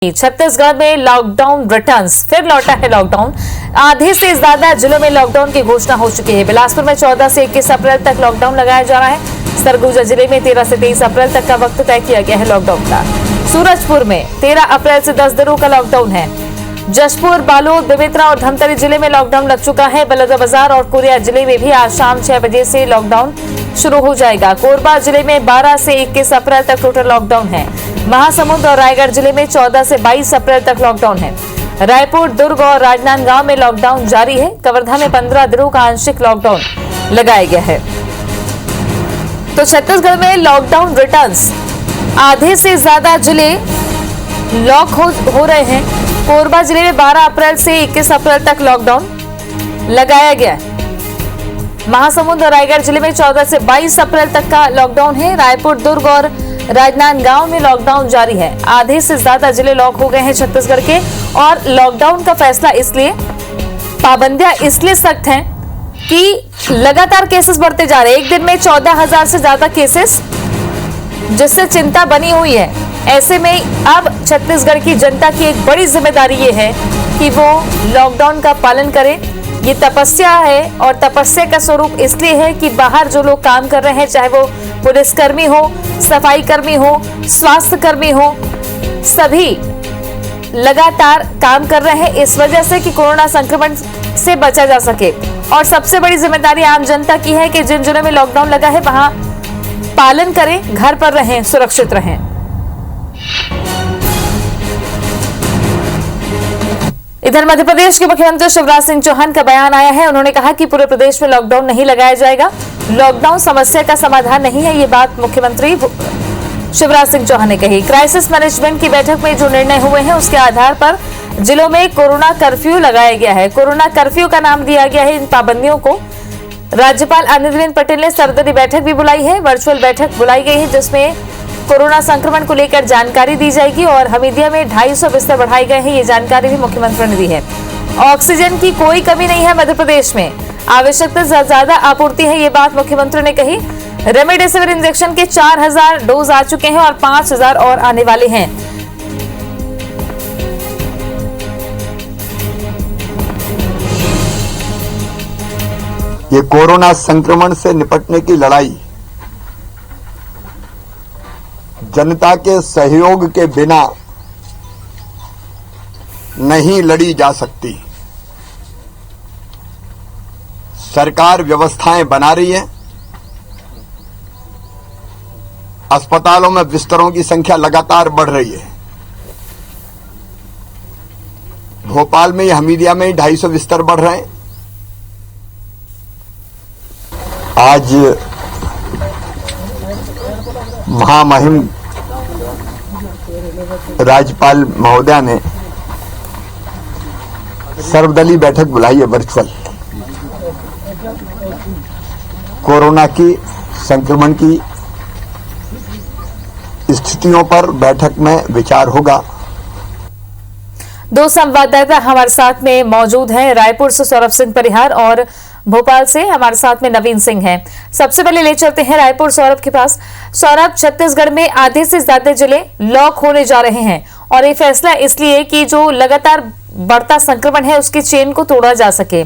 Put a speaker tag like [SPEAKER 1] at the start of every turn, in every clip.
[SPEAKER 1] छत्तीसगढ़ में lockdown returns, फिर लौटा है लॉकडाउन। आधे से ज्यादा जिलों में लॉकडाउन की घोषणा हो चुकी है। बिलासपुर में 14 से 21 अप्रैल तक लॉकडाउन लगाया जा रहा है। सरगुजा जिले में 13 से 23 अप्रैल तक का वक्त तय किया गया है लॉकडाउन का। सूरजपुर में 13 अप्रैल से 10 दिनों का लॉकडाउन है। जशपुर, बालोद, बेमेतरा और धमतरी जिले में लॉकडाउन लग चुका है। बलौदाबाजार और कोरिया जिले में भी आज शाम 6 बजे से लॉकडाउन शुरू हो जाएगा। कोरबा जिले में 12 से 21 अप्रैल तक टोटल लॉकडाउन है। महासमुंद और रायगढ़ जिले में 14 से 22 अप्रैल तक लॉकडाउन है। रायपुर, दुर्ग और राजनांदगांव में लॉकडाउन जारी है। कवर्धा में 15 दिनों का आंशिक लॉकडाउन लगाया गया है। तो छत्तीसगढ़ में लॉकडाउन रिटर्न्स, आधे से ज्यादा जिले लॉक हो रहे हैं। कोरबा जिले में 12 अप्रैल से 21 अप्रैल तक लॉकडाउन लगाया गया है। महासमुंद और रायगढ़ जिले में 14 से 22 अप्रैल तक का लॉकडाउन है। रायपुर, दुर्ग और राजनांदगांव में लॉकडाउन जारी है। आधे से ज्यादा जिले लॉक हो गए हैं छत्तीसगढ़ के। और लॉकडाउन का फैसला इसलिए, पाबंदियां इसलिए सख्त हैं कि लगातार केसेस बढ़ते जा रहे हैं। एक दिन में 14,000 से ज्यादा केसेस, जिससे चिंता बनी हुई है। ऐसे में अब छत्तीसगढ़ की जनता की एक बड़ी जिम्मेदारी ये है कि वो लॉकडाउन का पालन करें। ये तपस्या है और तपस्या का स्वरूप इसलिए है कि बाहर जो लोग काम कर रहे हैं, चाहे वो पुलिसकर्मी हो, सफाई कर्मी हो, स्वास्थ्य कर्मी हो, सभी लगातार काम कर रहे हैं इस वजह से कि कोरोना संक्रमण से बचा जा सके। और सबसे बड़ी जिम्मेदारी आम जनता की है कि जिन जिलों में लॉकडाउन लगा है वहां पालन करें, घर पर रहें, सुरक्षित रहें। इधर मध्य प्रदेश के मुख्यमंत्री शिवराज सिंह चौहान का बयान आया है। उन्होंने कहा कि पूरे प्रदेश में लॉकडाउन नहीं लगाया जाएगा। लॉकडाउन समस्या का समाधान नहीं है, ये बात मुख्यमंत्री शिवराज सिंह चौहान ने कही। क्राइसिस मैनेजमेंट की बैठक में जो निर्णय हुए हैं उसके आधार पर जिलों में कोरोना कर्फ्यू लगाया गया है। कोरोना कर्फ्यू का नाम दिया गया है इन पाबंदियों को। राज्यपाल आनंदीबेन पटेल ने सर्वदलीय बैठक भी बुलाई है। वर्चुअल बैठक बुलाई गई है जिसमें कोरोना संक्रमण को लेकर जानकारी दी जाएगी। और हमीदिया में 250 बिस्तर बढ़ाए गए हैं, ये जानकारी भी मुख्यमंत्री ने दी है। ऑक्सीजन की कोई कमी नहीं है मध्य प्रदेश में, आवश्यकता से ज्यादा आपूर्ति है, ये बात मुख्यमंत्री ने कही। रेमडेसिविर इंजेक्शन के 4,000 डोज आ चुके हैं और 5,000 और आने वाले हैं।
[SPEAKER 2] ये कोरोना संक्रमण से निपटने की लड़ाई जनता के सहयोग के बिना नहीं लड़ी जा सकती। सरकार व्यवस्थाएं बना रही है। अस्पतालों में बिस्तरों की संख्या लगातार बढ़ रही है। भोपाल में, हमीदिया में 250 बिस्तर बढ़ रहे हैं। आज महामहिम राज्यपाल महोदया ने सर्वदलीय बैठक बुलाई है वर्चुअल। कोरोना की संक्रमण की स्थितियों पर बैठक में विचार होगा।
[SPEAKER 1] दो संवाददाता हमारे साथ में मौजूद हैं। रायपुर से सौरभ सिंह परिहार और भोपाल से हमारे साथ में नवीन सिंह हैं। सबसे पहले ले चलते हैं रायपुर सौरभ के पास। सौरभ, छत्तीसगढ़ में आधे से ज्यादा जिले लॉक होने जा रहे हैं और ये फैसला इसलिए कि जो लगातार बढ़ता संक्रमण है उसकी चेन को तोड़ा जा सके।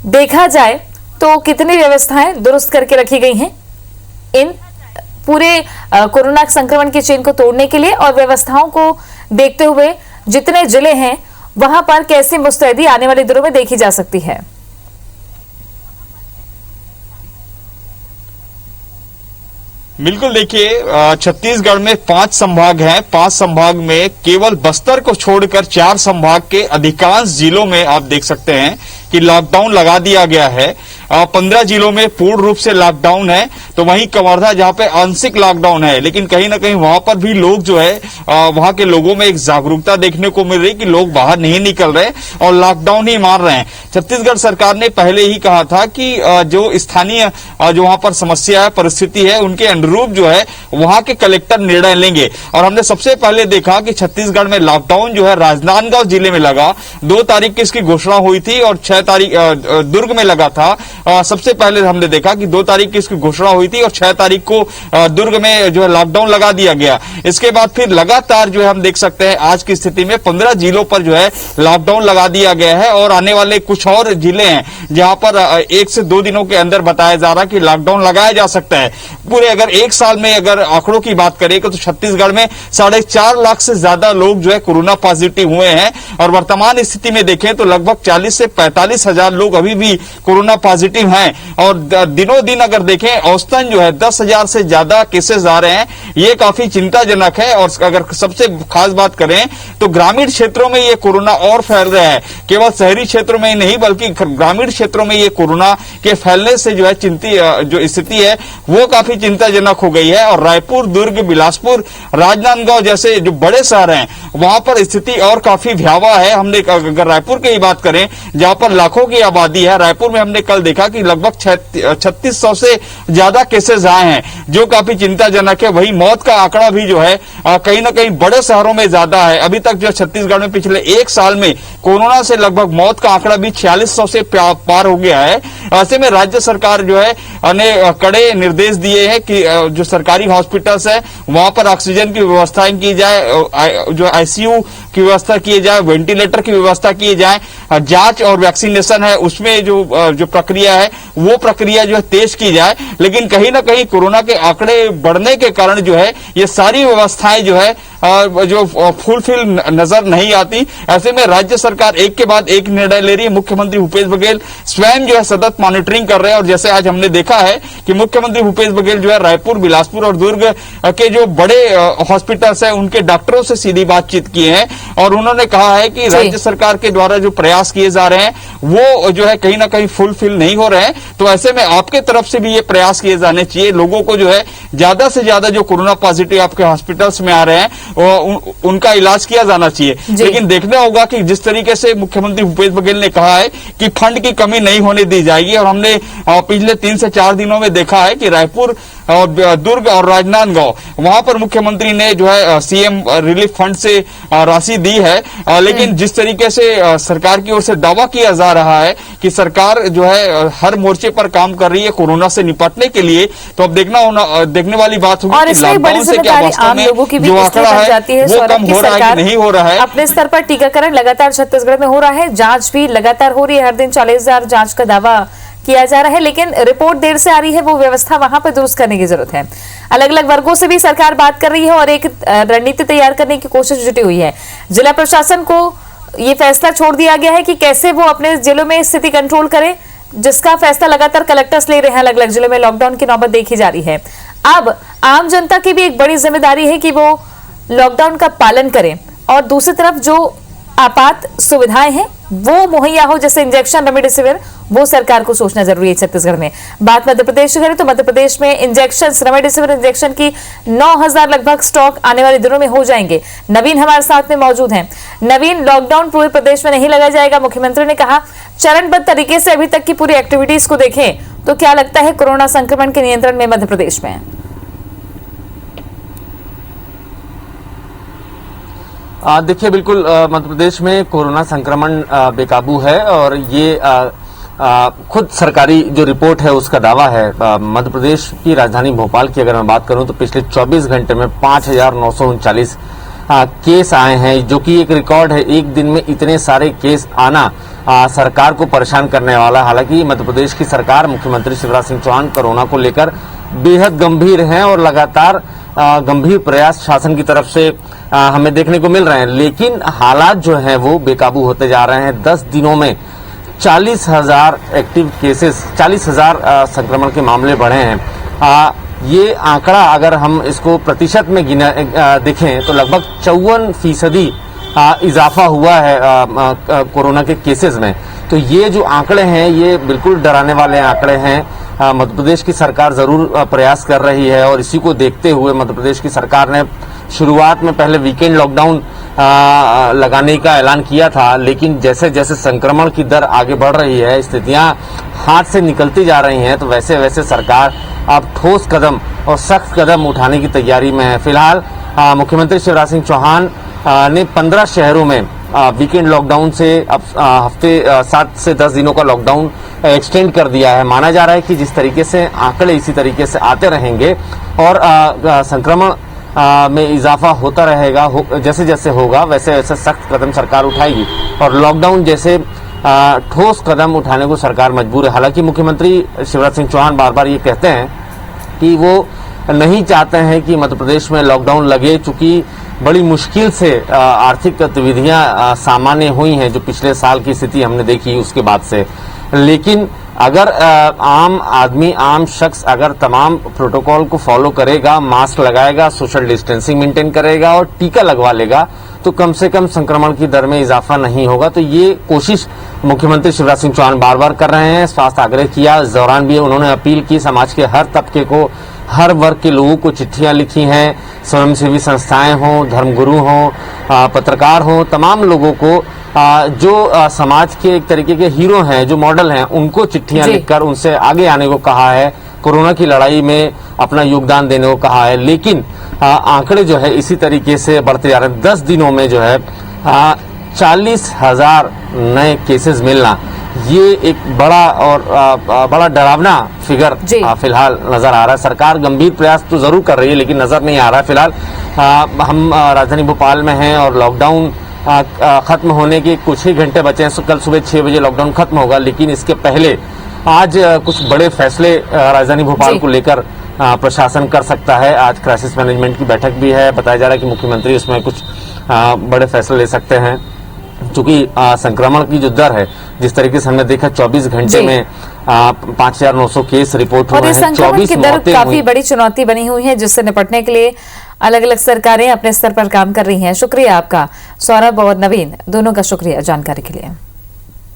[SPEAKER 1] देखा जाए तो कितनी व्यवस्थाएं दुरुस्त करके रखी गई हैं इन पूरे कोरोना संक्रमण की चेन को तोड़ने के लिए, और व्यवस्थाओं को देखते हुए जितने जिले हैं वहां पर कैसी मुस्तैदी आने वाले दिनों में देखी जा सकती है?
[SPEAKER 3] बिल्कुल, देखिए छत्तीसगढ़ में 5 संभाग हैं। 5 संभाग में केवल बस्तर को छोड़कर 4 संभाग के अधिकांश जिलों में आप देख सकते हैं कि लॉकडाउन लगा दिया गया है। 15 जिलों में पूर्ण रूप से लॉकडाउन है, तो वहीं कवर्धा जहां पे आंशिक लॉकडाउन है, लेकिन कहीं ना कहीं वहां पर भी लोग जो है वहां के लोगों में एक जागरूकता देखने को मिल रही कि लोग बाहर नहीं निकल रहे और लॉकडाउन ही मान रहे हैं। छत्तीसगढ़ सरकार ने पहले ही कहा था कि जो स्थानीय जो वहां पर समस्या है, परिस्थिति है, उनके अनुरूप जो है वहां के कलेक्टर निर्णय लेंगे। और हमने सबसे पहले देखा कि छत्तीसगढ़ में लॉकडाउन जो है राजनांदगांव जिले में लगा। 2 तारीख की इसकी घोषणा हुई थी और 6 6 तारीख दुर्ग में लगा था, सबसे पहले हमने देखा कि 2 तारीख की इसकी घोषणा हुई थी और 6 तारीख को दुर्ग में जो है लॉकडाउन लगा दिया गया। इसके बाद फिर लगातार जो है हम देख सकते हैं आज की स्थिति में 15 जिलों पर जो है लॉकडाउन लगा दिया गया है और आने वाले कुछ और जिले हैं जहां पर 1 से 2 दिनों के अंदर बताया जा रहा है कि लॉकडाउन लगाया जा सकता है। पूरे अगर 1 साल में अगर आंकड़ों की बात करें तो छत्तीसगढ़ में 4.5 लाख से ज्यादा लोग जो है कोरोना पॉजिटिव हुए हैं और वर्तमान स्थिति में देखें तो लगभग 40 से 45 हजार लोग अभी भी कोरोना पॉजिटिव हैं और दिनों दिन अगर देखें औसतन जो है 10,000 से ज्यादा केसेस आ रहे हैं। ये काफी चिंताजनक है और अगर सबसे खास बात करें तो ग्रामीण क्षेत्रों में ये कोरोना और फैल रहा है, केवल शहरी क्षेत्रों में ही नहीं बल्कि ग्रामीण क्षेत्रों में ये कोरोना के फैलने से जो है जो स्थिति है वो काफी चिंताजनक हो गई है और रायपुर, दुर्ग, बिलासपुर, राजनांदगांव जैसे जो बड़े शहर हैं वहां पर स्थिति और काफी भयावह है। हमने अगर रायपुर की बात करें जहां पर लाखों की आबादी है, रायपुर में हमने कल देखा कि लगभग 3600 से ज्यादा केसेस आए हैं जो काफी चिंताजनक है। वही मौत का आंकड़ा भी जो है कहीं ना कहीं बड़े शहरों में ज्यादा है। अभी तक जो छत्तीसगढ़ में पिछले 1 साल में कोरोना से लगभग मौत का आंकड़ा भी 4600 से पार हो गया है। ऐसे में राज्य सरकार जो है ने कड़े निर्देश दिए हैं कि जो सरकारी हॉस्पिटल्स है वहां पर ऑक्सीजन की व्यवस्थाएं की जाए, जो आईसीयू की व्यवस्था की जाए, वेंटिलेटर की व्यवस्था की जाए, जांच और वैक्सीनेशन है उसमें जो प्रक्रिया है वो प्रक्रिया जो है तेज की जाए। लेकिन कहीं ना कहीं कोरोना के आंकड़े बढ़ने के कारण जो है ये सारी व्यवस्थाएं जो है जो फुलफिल नजर नहीं आती। ऐसे में राज्य सरकार एक के बाद एक निर्णय ले रही है। मुख्यमंत्री भूपेश बघेल स्वयं जो है सतत मॉनिटरिंग कर रहे हैं और जैसे आज हमने देखा है कि मुख्यमंत्री भूपेश बघेल जो है रायपुर, बिलासपुर और दुर्ग के जो बड़े हॉस्पिटल्स हैं उनके डॉक्टरों से सीधी बातचीत की है और उन्होंने कहा है कि राज्य सरकार के द्वारा जो प्रयास किए जा रहे हैं वो जो है कहीं ना कहीं फुलफिल नहीं हो रहे हैं। तो ऐसे में आपके तरफ से भी ये प्रयास किए जाने चाहिए, लोगों को जो है ज्यादा से ज्यादा जो कोरोना पॉजिटिव आपके हॉस्पिटल्स में आ रहे हैं उनका इलाज किया जाना चाहिए। लेकिन देखना होगा कि जिस तरीके से मुख्यमंत्री भूपेश बघेल ने कहा है कि फंड की कमी नहीं होने दी जाएगी और हमने पिछले 3 से 4 दिनों में देखा है कि रायपुर और दुर्ग और राजनांदगांव वहां पर मुख्यमंत्री ने जो है सीएम रिलीफ फंड से राशि दी है। लेकिन जिस तरीके से सरकार की ओर से दावा किया जा रहा है कि सरकार जो है हर मोर्चे पर काम कर रही है कोरोना से निपटने के लिए, तो अब देखने वाली बात होगी कि लॉकडाउन से क्या वास्तव में जो आंकड़ा है वो कम हो रहा है कि नहीं हो रहा है।
[SPEAKER 1] अपने स्तर पर टीकाकरण लगातार छत्तीसगढ़ में हो रहा है, जांच भी लगातार हो रही है, हर दिन 40,000 जांच का दावा किया जा रहा है, लेकिन रिपोर्ट देर से आ रही है। वो व्यवस्था वहां पर दुरुस्त करने की जरूरत है। अलग अलग वर्गों से भी सरकार बात कर रही है और एक रणनीति तैयार करने की कोशिश जुटी हुई है। जिला प्रशासन को ये फैसला छोड़ दिया गया है कि कैसे वो अपने जिलों में स्थिति कंट्रोल करे, जिसका फैसला लगातार कलेक्टर्स ले रहे हैं। अलग अलग जिलों में लॉकडाउन की नौबत देखी जा रही है। अब आम जनता की भी एक बड़ी जिम्मेदारी है कि वो लॉकडाउन का पालन करें और दूसरी तरफ जो आपात सुविधाएं हैं वो मुहैया हो, जैसे इंजेक्शन, रेमडेसिविर, वो सरकार को सोचना जरूरी है। छत्तीसगढ़ में बात मध्य प्रदेश की करें तो मध्य प्रदेश में इंजेक्शन, रेमडेसिविर इंजेक्शन की 9,000 लगभग स्टॉक आने वाले दिनों में हो जाएंगे। नवीन हमारे साथ में मौजूद हैं। नवीन, लॉकडाउन पूरे प्रदेश में नहीं लगाया जाएगा, मुख्यमंत्री ने कहा। चरणबद्ध तरीके से अभी तक की पूरी एक्टिविटीज को देखें तो क्या लगता है कोरोना संक्रमण के नियंत्रण में मध्य प्रदेश में?
[SPEAKER 4] देखिए, बिल्कुल मध्य प्रदेश में कोरोना संक्रमण बेकाबू है और ये खुद सरकारी जो रिपोर्ट है उसका दावा है। मध्य प्रदेश की राजधानी भोपाल की अगर मैं बात करूं तो पिछले 24 घंटे में 5,939 केस आए हैं, जो कि एक रिकॉर्ड है। एक दिन में इतने सारे केस आना सरकार को परेशान करने वाला। हालांकि मध्य प्रदेश की सरकार, मुख्यमंत्री शिवराज सिंह चौहान कोरोना को लेकर बेहद गंभीर हैं और लगातार गंभीर प्रयास शासन की तरफ से हमें देखने को मिल रहे हैं, लेकिन हालात जो हैं वो बेकाबू होते जा रहे हैं। 10 दिनों में 40,000 एक्टिव केसेस, 40,000 संक्रमण के मामले बढ़े हैं। ये आंकड़ा अगर हम इसको प्रतिशत में देखें तो लगभग 54% इजाफा हुआ है कोरोना के केसेस में। तो ये जो आंकड़े हैं ये बिल्कुल डराने वाले आंकड़े हैं। मध्य प्रदेश की सरकार जरूर प्रयास कर रही है और इसी को देखते हुए मध्य प्रदेश की सरकार ने शुरुआत में पहले वीकेंड लॉकडाउन लगाने का ऐलान किया था, लेकिन जैसे जैसे संक्रमण की दर आगे बढ़ रही है, स्थितियां हाथ से निकलती जा रही हैं, तो वैसे वैसे सरकार अब ठोस कदम और सख्त कदम उठाने की तैयारी में है। फिलहाल मुख्यमंत्री शिवराज सिंह चौहान ने 15 शहरों में वीकेंड लॉकडाउन से अब हफ्ते 7 से 10 दिनों का लॉकडाउन एक्सटेंड कर दिया है। माना जा रहा है कि जिस तरीके से आंकड़े इसी तरीके से आते रहेंगे और संक्रमण में इजाफा होता रहेगा, जैसे जैसे होगा वैसे वैसे सख्त कदम सरकार उठाएगी और लॉकडाउन जैसे ठोस कदम उठाने को सरकार मजबूर है। हालांकि मुख्यमंत्री शिवराज सिंह चौहान बार बार ये कहते हैं कि वो नहीं चाहते हैं कि मध्य प्रदेश में लॉकडाउन लगे, चूंकि बड़ी मुश्किल से आर्थिक गतिविधियां सामान्य हुई हैं जो पिछले साल की स्थिति हमने देखी उसके बाद से। लेकिन अगर आम आदमी, आम शख्स अगर तमाम प्रोटोकॉल को फॉलो करेगा, मास्क लगाएगा, सोशल डिस्टेंसिंग मेंटेन करेगा और टीका लगवा लेगा तो कम से कम संक्रमण की दर में इजाफा नहीं होगा। तो ये कोशिश मुख्यमंत्री शिवराज सिंह चौहान बार बार कर रहे हैं। स्वास्थ्य आग्रह किया, इस दौरान भी उन्होंने अपील की, समाज के हर तबके को, हर वर्ग के लोगों को चिट्ठियां लिखी हैं, स्वयंसेवी संस्थाएं हों, धर्मगुरु हों, पत्रकार हों, तमाम लोगों को जो समाज के एक तरीके के हीरो हैं, जो मॉडल हैं, उनको चिट्ठियां लिखकर उनसे आगे आने को कहा है, कोरोना की लड़ाई में अपना योगदान देने को कहा है। लेकिन आंकड़े जो है इसी तरीके से बढ़ते जा रहे हैं। 10 दिनों में जो है 40,000 नए केसेस मिलना, ये एक बड़ा और बड़ा डरावना फिगर फिलहाल नजर आ रहा है। सरकार गंभीर प्रयास तो जरूर कर रही है लेकिन नजर नहीं आ रहा है। फिलहाल हम राजधानी भोपाल में हैं और लॉकडाउन खत्म होने के कुछ ही घंटे बचे हैं। कल सुबह 6 बजे लॉकडाउन खत्म होगा, लेकिन इसके पहले आज कुछ बड़े फैसले राजधानी भोपाल को लेकर प्रशासन कर सकता है। आज क्राइसिस मैनेजमेंट की बैठक भी है, बताया जा रहा है कि मुख्यमंत्री उसमें कुछ बड़े फैसले ले सकते हैं। चूंकि संक्रमण की जो दर है, जिस तरीके से हमने देखा 24 घंटे में 5,900 केस रिपोर्ट हुए हैं, 24 मौतें
[SPEAKER 1] काफी बड़ी चुनौती बनी हुई है जिससे निपटने के लिए अलग अलग सरकारें अपने स्तर पर काम कर रही हैं। शुक्रिया आपका सौरभ और नवीन, दोनों का शुक्रिया जानकारी के लिए।